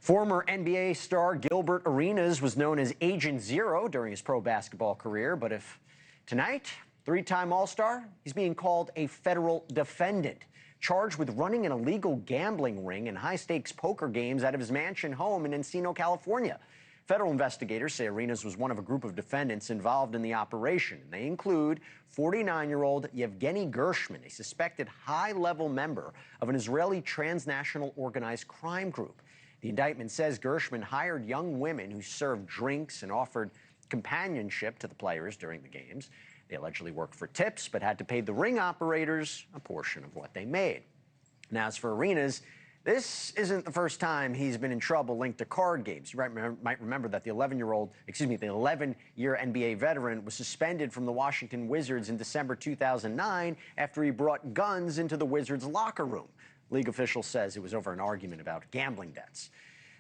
Former NBA star Gilbert Arenas was known as Agent Zero during his pro basketball career, but if tonight, three-time All-Star, he's being called a federal defendant, charged with running an illegal gambling ring and high-stakes poker games out of his mansion home in Encino, California. Federal investigators say Arenas was one of a group of defendants involved in the operation. They include 49-year-old Yevgeny Gershman, a suspected high-level member of an Israeli transnational organized crime group. The indictment says Gershman hired young women who served drinks and offered companionship to the players during the games. They allegedly worked for tips, but had to pay the ring operators a portion of what they made. Now, as for Arenas, this isn't the first time he's been in trouble linked to card games. You might remember that the 11-year NBA veteran was suspended from the Washington Wizards in December 2009 after he brought guns into the Wizards' locker room. League official says it was over an argument about gambling debts.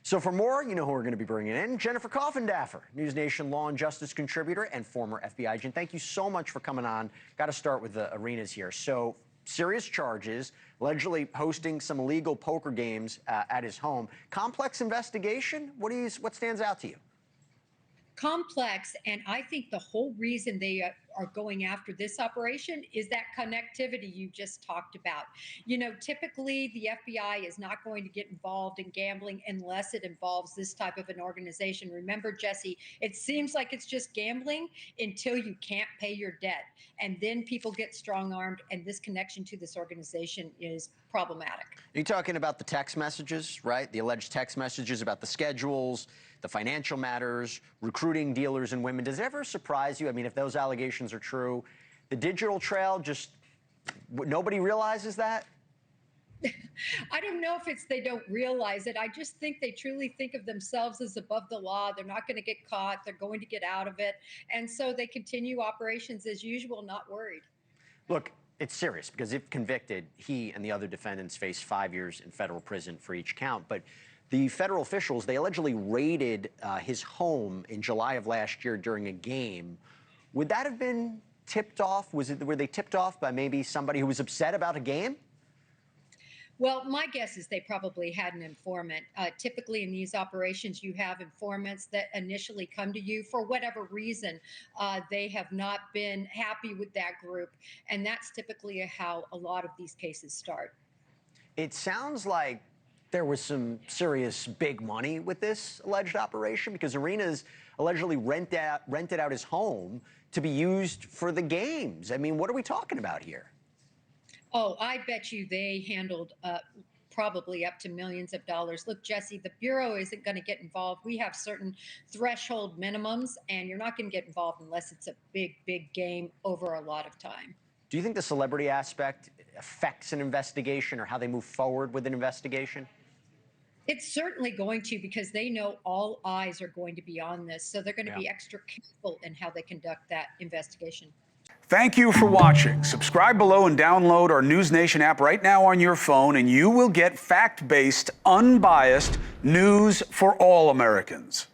So for more, you know who we're going to be bringing in, Jenniffer Coffindaffer, NewsNation law and justice contributor and former FBI agent. Thank you so much for coming on. Got to start with the Arenas here. So serious charges, allegedly hosting some illegal poker games at his home. Complex investigation. What stands out to you? Complex, and I think the whole reason they are going after this operation is that connectivity you just talked about. You know, typically the FBI is not going to get involved in gambling unless it involves this type of an organization. Remember, Jesse, it seems like it's just gambling until you can't pay your debt, and then people get strong-armed, and this connection to this organization is problematic. You're talking about the text messages, right? The alleged text messages about the schedules, the financial matters, recruiting dealers and women. Does it ever surprise you? I mean, if those allegations are true, the digital trail, just nobody realizes that? I don't know if it's they don't realize it. I just think they truly think of themselves as above the law. They're not going to get caught. They're going to get out of it. And so they continue operations as usual, not worried. Look, it's serious because if convicted, he and the other defendants face 5 years in federal prison for each count. But the federal officials, they allegedly raided his home in July of last year during a game. Would that have been tipped off? Were they tipped off by maybe somebody who was upset about a game? Well, my guess is they probably had an informant. Typically in these operations, you have informants that initially come to you for whatever reason. They have not been happy with that group, and that's typically how a lot of these cases start. It sounds like there was some serious big money with this alleged operation because Arenas allegedly rented out his home to be used for the games. I mean, what are we talking about here? Oh, I bet you they handled probably up to millions of dollars. Look, Jesse, the Bureau isn't going to get involved. We have certain threshold minimums, and you're not going to get involved unless it's a big, big game over a lot of time. Do you think the celebrity aspect affects an investigation or how they move forward with an investigation? It's certainly going to, because they know all eyes are going to be on this. So they're going to be extra careful in how they conduct that investigation. Thank you for watching. Subscribe below and download our NewsNation app right now on your phone, and you will get fact-based, unbiased news for all Americans.